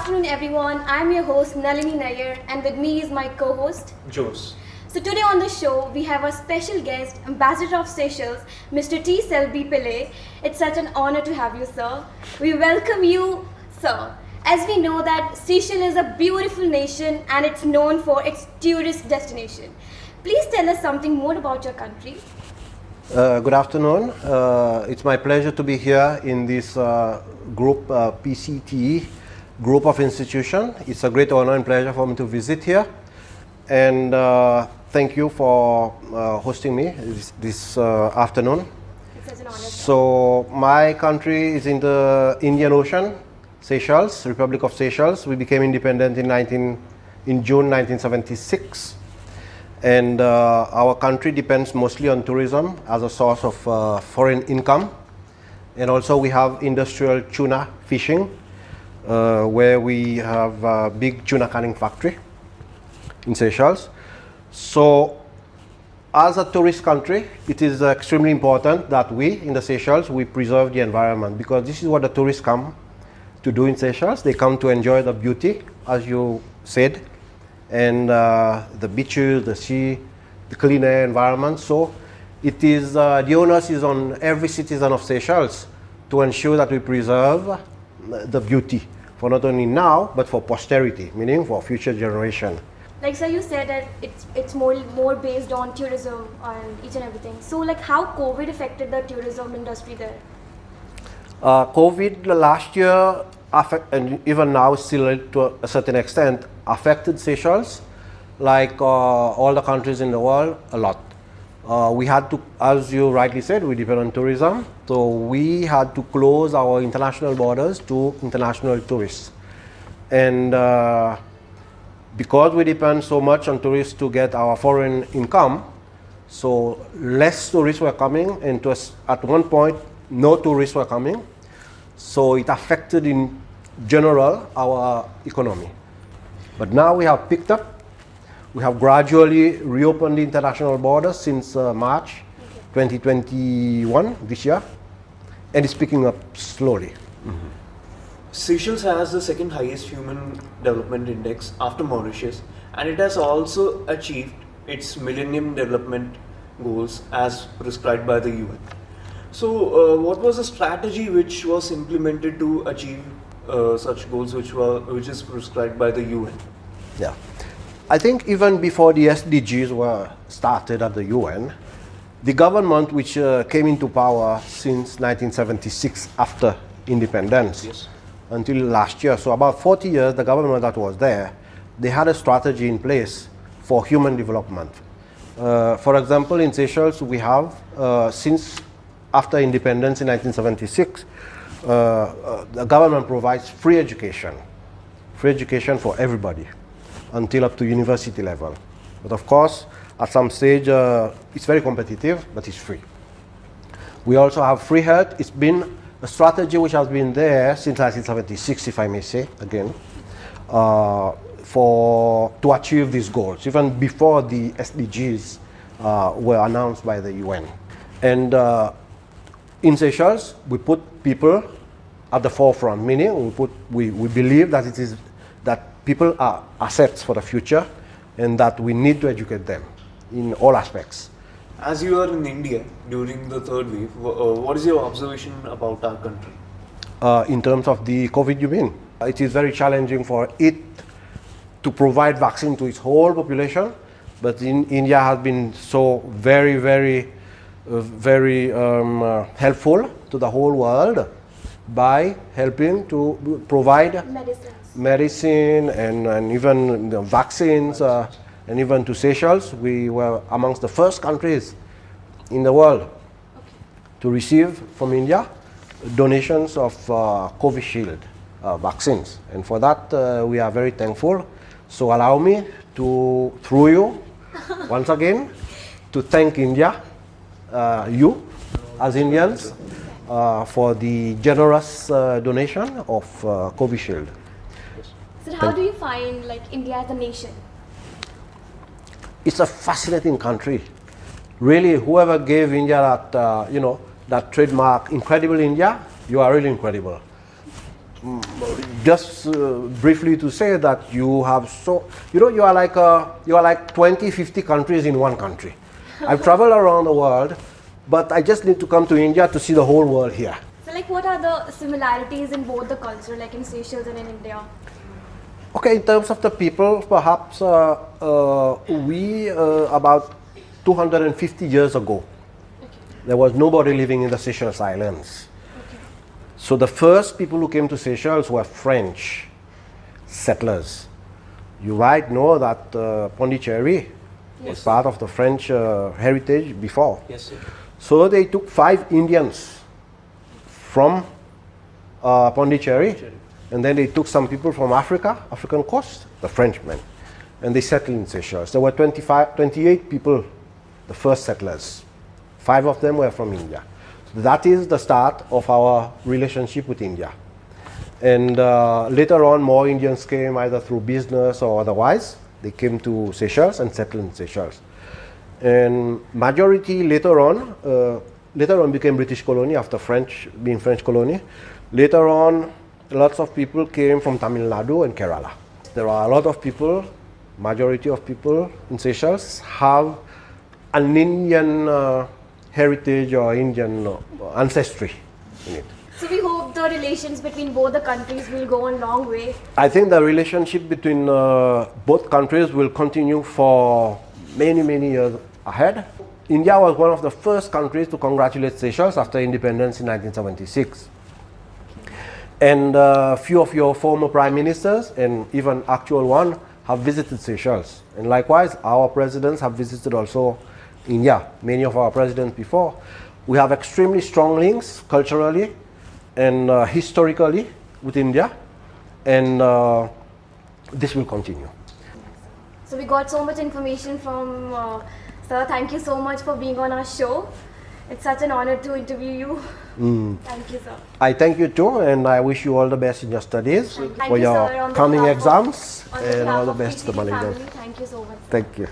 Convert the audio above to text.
afternoon, everyone. I'm your host, Nalini Nair, and with me is my co-host, Jose. So today on the show, we have a special guest, Ambassador of Seychelles, Mr. Selby Pillay. It's such an honor to have you, sir. We welcome you, sir. As we know that Seychelles is a beautiful nation and it's known for its tourist destination. Please tell us something more about your country. Good afternoon. It's my pleasure to be here in this group, PCTE, group of institution. It's a great honor and pleasure for me to visit here. And thank you for hosting me this afternoon. It's such an honor. So my country is in the Indian Ocean, Seychelles, Republic of Seychelles. We became independent in June 1976. And our country depends mostly on tourism as a source of foreign income. And also we have industrial tuna fishing, where we have a big tuna canning factory in Seychelles. So as a tourist country, it is extremely important that we in the Seychelles, we preserve the environment, because this is what the tourists come to do in Seychelles. They come to enjoy the beauty, as you said, and the beaches, the sea, the clean air environment. So it is, the onus is on every citizen of Seychelles to ensure that we preserve the beauty for not only now, but for posterity, meaning for future generation. Like, sir, you said that it's more based on tourism and each and everything. So, like, how COVID affected the tourism industry there? COVID last year, and even now still to a certain extent, affected Seychelles, like all the countries in the world, a lot. We had to, as you rightly said, we depend on tourism. So we had to close our international borders to international tourists. And because we depend so much on tourists to get our foreign income, so less tourists were coming, and at one point, no tourists were coming. So it affected in general our economy. But now we have picked up. We have gradually reopened the international borders since March 2021, this year, and it's picking up slowly. Mm-hmm. Seychelles has the second highest human development index after Mauritius, and it has also achieved its Millennium Development Goals as prescribed by the UN. So, what was the strategy which was implemented to achieve such goals which is prescribed by the UN? Yeah, I think even before the SDGs were started at the UN, the government which came into power since 1976 after independence, yes, until last year, so about 40 years, the government that was there, they had a strategy in place for human development. For example, in Seychelles, we have, since after independence in 1976, the government provides free education for everybody until up to university level. But of course, at some stage, it's very competitive, but it's free. We also have free health. It's been a strategy which has been there since 1976, if I may say, again, to achieve these goals, even before the SDGs were announced by the UN. And in Seychelles, we put people at the forefront, meaning we believe that it is that people are assets for the future, and that we need to educate them in all aspects. As you are in India during the third wave, what is your observation about our country? In terms of the COVID, you mean? It is very challenging for it to provide vaccine to its whole population, but India has been so very helpful to the whole world by helping to provide medicine and even vaccines, and even to Seychelles. We were amongst the first countries in the world to receive from India donations of Covishield vaccines, and for that we are very thankful. So allow me to, through you, once again, to thank India, you as Indians, for the generous donation of Covishield. So how do you find, like, India as a nation? It's a fascinating country. Really, whoever gave India that, that trademark, Incredible India, you are really incredible. just briefly to say that you have you are like 20, 50 countries in one country. I've traveled around the world, but I just need to come to India to see the whole world here. So like what are the similarities in both the culture, like in Seychelles and in India? Okay, in terms of the people, perhaps we about 250 years ago, there was nobody living in the Seychelles Islands. So the first people who came to Seychelles were French settlers. You might know that Pondicherry was part of the French heritage before. Yes, sir. So they took 5 Indians from Pondicherry, and then they took some people from African coast, the Frenchmen, and they settled in Seychelles. There were 28 people, the first settlers. 5 of them were from India. So that is the start of our relationship with India. And later on, more Indians came either through business or otherwise. They came to Seychelles and settled in Seychelles. And majority later on became British colony after being French colony. Later on, lots of people came from Tamil Nadu and Kerala. There are a lot of people, majority of people in Seychelles have an Indian heritage or Indian ancestry in it. So we hope the relations between both the countries will go a long way. I think the relationship between both countries will continue for many, many years ahead. India was one of the first countries to congratulate Seychelles after independence in 1976. And a few of your former prime ministers and even actual one have visited Seychelles. And likewise, our presidents have visited also India, many of our presidents before. We have extremely strong links culturally and historically with India, and this will continue. So we got so much information from sir. Thank you so much for being on our show. It's such an honor to interview you. Thank you, sir. I thank you too, and I wish you all the best in your studies Thank for you, your sir, on coming behalf of- exams, on and all behalf the of best to the PCTE money. family. Thank you so much. Thank you.